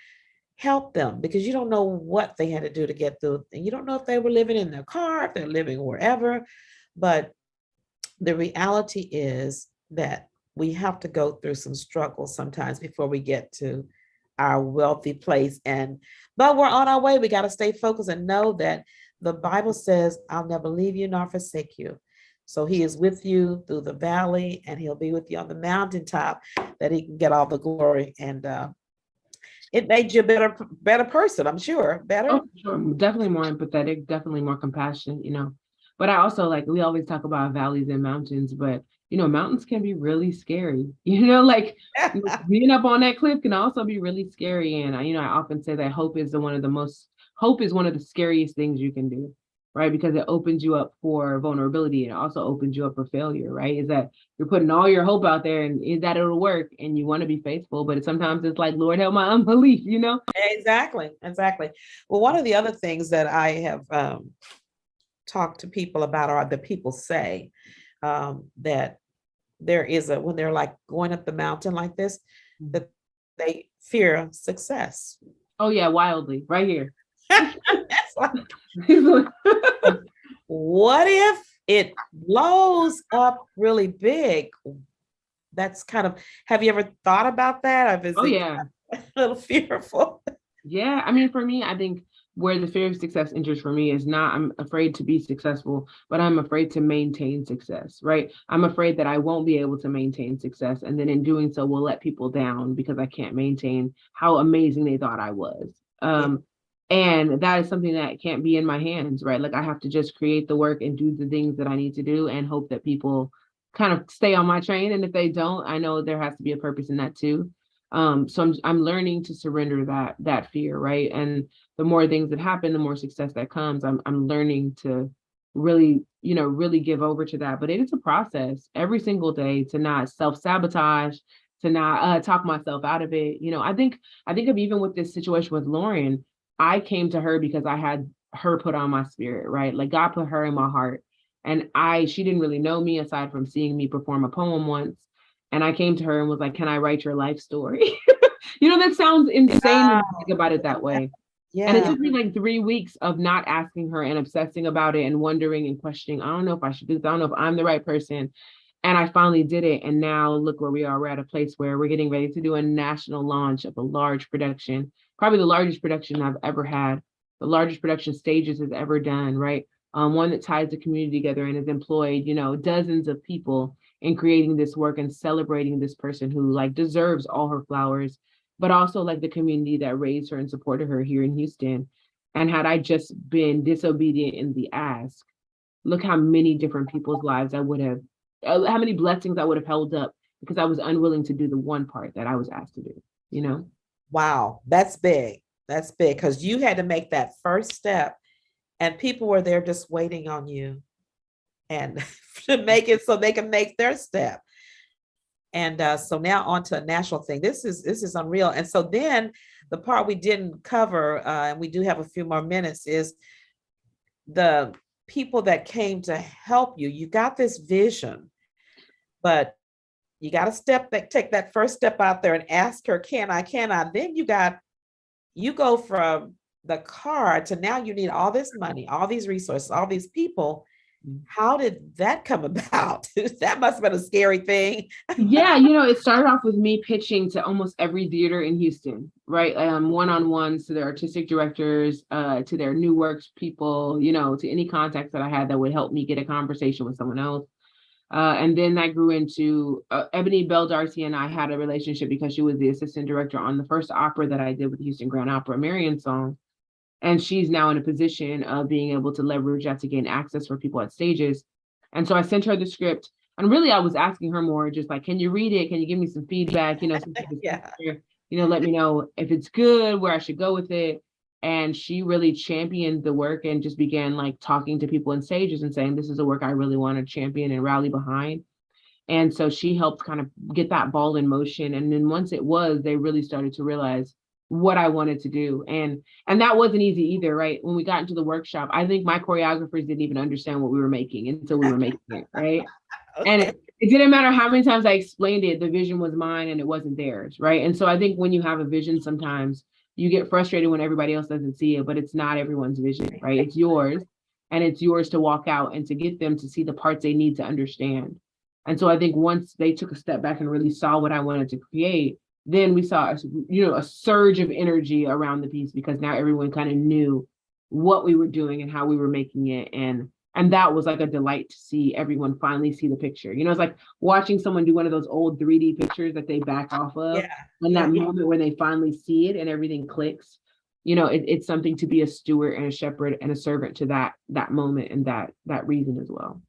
help them, because you don't know what they had to do to get through. And you don't know if they were living in their car, if they're living wherever. But the reality is that we have to go through some struggles sometimes before we get to our wealthy place. But we're on our way. We got to stay focused and know that the Bible says, I'll never leave you nor forsake you. So he is with you through the valley, and he'll be with you on the mountaintop, that he can get all the glory. And it made you a better person, I'm sure. Better. Oh, sure. Definitely more empathetic, definitely more compassionate, But I also, we always talk about valleys and mountains, but mountains can be really scary. Being up on that cliff can also be really scary. And I often say that hope is one of the scariest things you can do, right? Because it opens you up for vulnerability, and it also opens you up for failure, right? Is that you're putting all your hope out there, and is that it'll work, and you want to be faithful, but sometimes it's like, Lord, help my unbelief, Exactly. Well, one of the other things that I have talked to people about, or the people say, that there is when they're like going up the mountain like this, that they fear success. Oh yeah, wildly, right here. That's like, what if it blows up really big? That's kind of, have you ever thought about that? Oh yeah, a little fearful? Yeah, I mean, for me, I think where the fear of success enters for me is not I'm afraid to be successful, but I'm afraid to maintain success, right? I'm afraid that I won't be able to maintain success, and then in doing so will let people down because I can't maintain how amazing they thought I was. And that is something that can't be in my hands, right? Like I have to just create the work and do the things that I need to do and hope that people kind of stay on my train. And if they don't, I know there has to be a purpose in that too. So I'm learning to surrender that fear, right? And the more things that happen, the more success that comes. I'm learning to really give over to that. But it is a process every single day to not self-sabotage, to not talk myself out of it. I think of even with this situation with Lauren, I came to her because I had her put on my spirit, right? Like God put her in my heart. And she didn't really know me aside from seeing me perform a poem once. And I came to her and was like, can I write your life story? That sounds insane when you think about it that way. Yeah. And it took me like 3 weeks of not asking her and obsessing about it and wondering and questioning, I don't know if I should do this. I don't know if I'm the right person. And I finally did it. And now look where we are. We're at a place where we're getting ready to do a national launch of a large production, probably the largest production I've ever had, the largest production Stages has ever done, right? One that ties the community together and has employed, dozens of people in creating this work and celebrating this person who like deserves all her flowers, but also like the community that raised her and supported her here in Houston. And had I just been disobedient in the ask, look how many different people's lives I would have, how many blessings I would have held up because I was unwilling to do the one part that I was asked to do, you know? Wow, that's big. That's big because you had to make that first step, and people were there just waiting on you and to make it so they can make their step. And so now on to a national thing. This is unreal. And so then the part we didn't cover, and we do have a few more minutes, is the people that came to help you. You got this vision, but you got to take that first step out there and ask her, can I? Then you go from the car to now you need all this money, all these resources, all these people. How did that come about? That must have been a scary thing. Yeah, it started off with me pitching to almost every theater in Houston, right? One-on-ones to their artistic directors, to their new works people, to any contacts that I had that would help me get a conversation with someone else. And then that grew into Ebony Bell Darcy and I had a relationship because she was the assistant director on the first opera that I did with the Houston Grand Opera, Marian Song. And she's now in a position of being able to leverage that to gain access for people at stages. And so I sent her the script. And really, I was asking her more just like, can you read it? Can you give me some feedback? Yeah. Let me know if it's good, where I should go with it. And she really championed the work and just began like talking to people in stages and saying, this is a work I really want to champion and rally behind. And so she helped kind of get that ball in motion. And then once it was, they really started to realize what I wanted to do. And that wasn't easy either, right? When we got into the workshop, I think my choreographers didn't even understand what we were making until we were making it, right? Okay. And it didn't matter how many times I explained it, the vision was mine and it wasn't theirs, right? And so I think when you have a vision, sometimes you get frustrated when everybody else doesn't see it, but it's not everyone's vision, right? It's yours, and it's yours to walk out and to get them to see the parts they need to understand. And so I think once they took a step back and really saw what I wanted to create, then we saw a surge of energy around the piece because now everyone kind of knew what we were doing and how we were making it. And that was like a delight to see everyone finally see the picture. It's like watching someone do one of those old 3D pictures that they back off of. Yeah. And that moment when they finally see it and everything clicks, it's something to be a steward and a shepherd and a servant to that moment and that reason as well.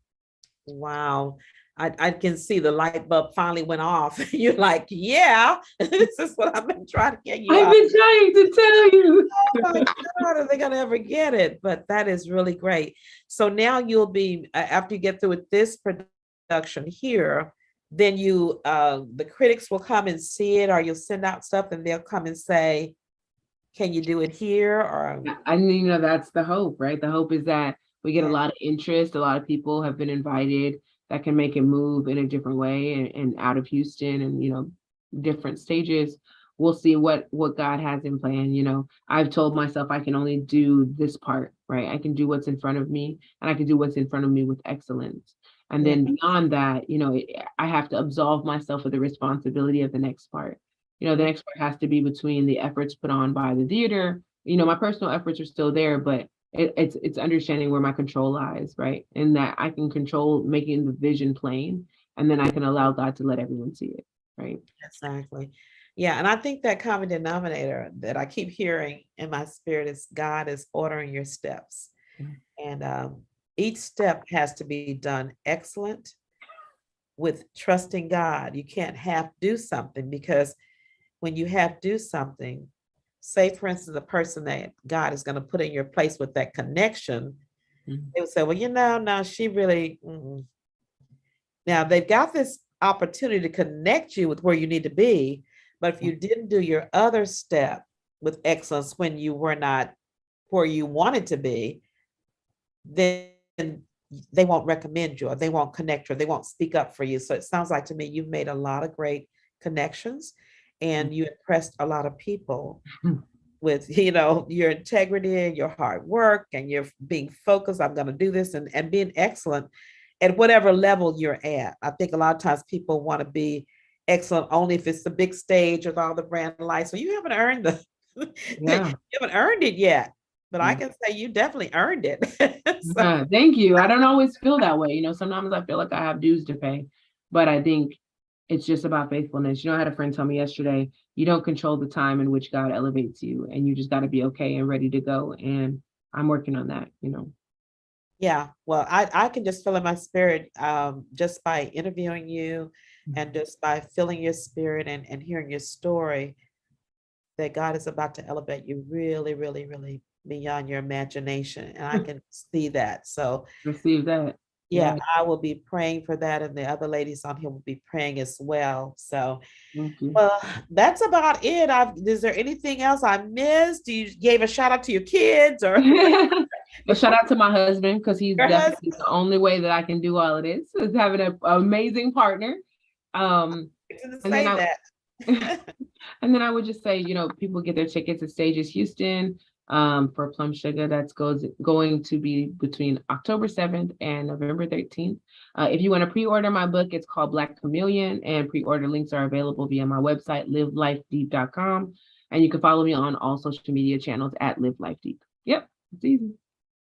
Wow. I can see the light bulb finally went off. You're like, yeah, this is what I've been trying to get you. I've been trying to tell you. Oh my God, are they going to ever get it? But that is really great. So now you'll be, after you get through with this production here, then the critics will come and see it, or you'll send out stuff and they'll come and say, can you do it here? Or that's the hope, right? The hope is that we get a lot of interest. A lot of people have been invited that can make it move in a different way and out of Houston and, different stages. We'll see what God has in plan. I've told myself I can only do this part, right? I can do what's in front of me and I can do what's in front of me with excellence. And then beyond that, I have to absolve myself of the responsibility of the next part. The next part has to be between the efforts put on by the theater. My personal efforts are still there, but it's understanding where my control lies, right? And that I can control making the vision plain, and then I can allow God to let everyone see it, right? Exactly. Yeah. And I think that common denominator that I keep hearing in my spirit is God is ordering your steps. And each step has to be done excellent with trusting God. You can't half do something, because when you half do something, say, for instance, the person that God is going to put in your place with that connection, they would say, well, no, she really, Now they've got this opportunity to connect you with where you need to be. But if you didn't do your other step with excellence when you were not where you wanted to be, then they won't recommend you, or they won't connect you, or they won't speak up for you. So it sounds like to me, you've made a lot of great connections and you impressed a lot of people with, your integrity and your hard work and your being focused. I'm going to do this and being excellent at whatever level you're at. I think a lot of times people want to be excellent only if it's the big stage with all the brand lights. So you haven't earned you haven't earned it yet. But I can say you definitely earned it. Thank you. I don't always feel that way. Sometimes I feel like I have dues to pay, but I think it's just about faithfulness. You know, I had a friend tell me yesterday, you don't control the time in which God elevates you, and you just got to be okay and ready to go. And I'm working on that, you know. Yeah, well, I can just feel in my spirit, just by interviewing you and just by feeling your spirit and hearing your story, that God is about to elevate you really, really, really beyond your imagination. And I can see that. So Receive that. yeah, Yeah. I will be praying for that, and the other ladies on here will be praying as well. So, Thank you. well, that's about it. Is there anything else I missed? You gave a shout out to your kids or A shout out to my husband, because he's your definitely husband? the only way that I can do all of this is having an amazing partner. To And then say I that. and then I would just say, you know, people get their tickets at Stages Houston for Plum Sugar. That's going to be between October 7th and November 13th. If you want to pre-order my book, it's called Black Chameleon, and pre-order links are available via my website, livelifedeep.com. And you can follow me on all social media channels at Live Life Deep. Yep, it's easy.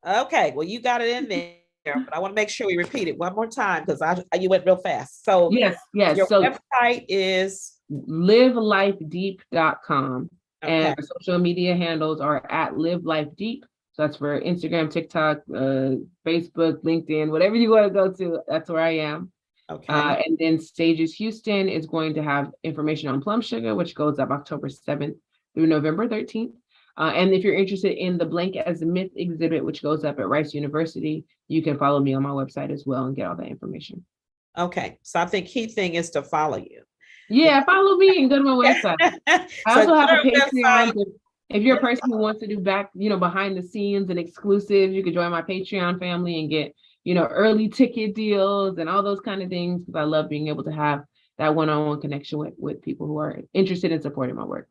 Okay, well, you got it in there, but I want to make sure we repeat it one more time because you went real fast. So Yes. your So website is livelifedeep.com. okay. And our social media handles are at Live Life Deep. So that's for Instagram, TikTok, Facebook, LinkedIn, whatever you want to go to, that's where I am. Okay. And then Stages Houston is going to have information on Plum Sugar, which goes up October 7th through November 13th. And if you're interested in the Blank as a Myth exhibit, which goes up at Rice University, you can follow me on my website as well and get all that information. Okay. So I think key thing is to follow you. Yeah, follow me and go to my website. I So also have a your website. Patreon. If you're a person who wants to do back, you know, behind the scenes and exclusives, you could join my Patreon family and get, you know, early ticket deals and all those kind of things. Because I love being able to have that one-on-one connection with people who are interested in supporting my work.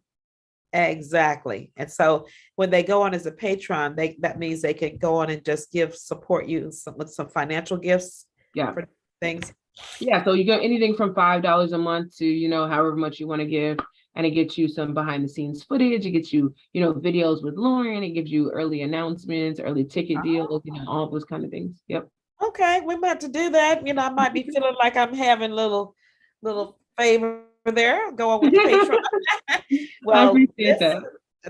Exactly. And so when they go on as a patron, that means they can go on and just support you with some financial gifts Yeah. for things. Yeah. So you get anything from $5 a month to, you know, however much you want to give. And it gets you some behind the scenes footage. It gets you, you know, videos with Lauren. It gives you early announcements, early ticket deals, you know, all those kind of things. Yep. Okay, we might have to do that. You know, I might be feeling like I'm having little favor there. Go on with the Patreon. I Well, appreciate that.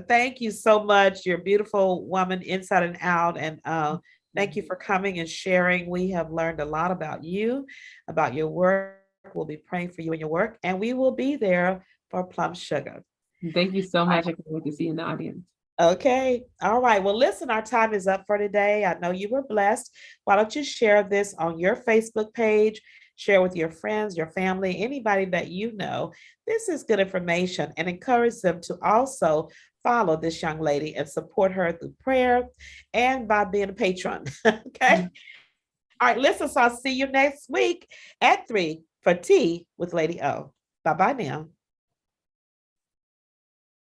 thank you so much. You're a beautiful woman inside and out. And thank you for coming and sharing. We have learned a lot about you, about your work. We'll be praying for you and your work, and we will be there for Plum Sugar. Thank you so much. I can't wait to see you in the audience. Okay. All right. Well, listen, our time is up for today. I know you were blessed. Why don't you share this on your Facebook page, share with your friends, your family, anybody that you know. This is good information, and encourage them to also follow this young lady and support her through prayer and by being a patron. Okay. All right. Listen, so I'll see you next week at 3 for Tea with Lady O. Bye bye now.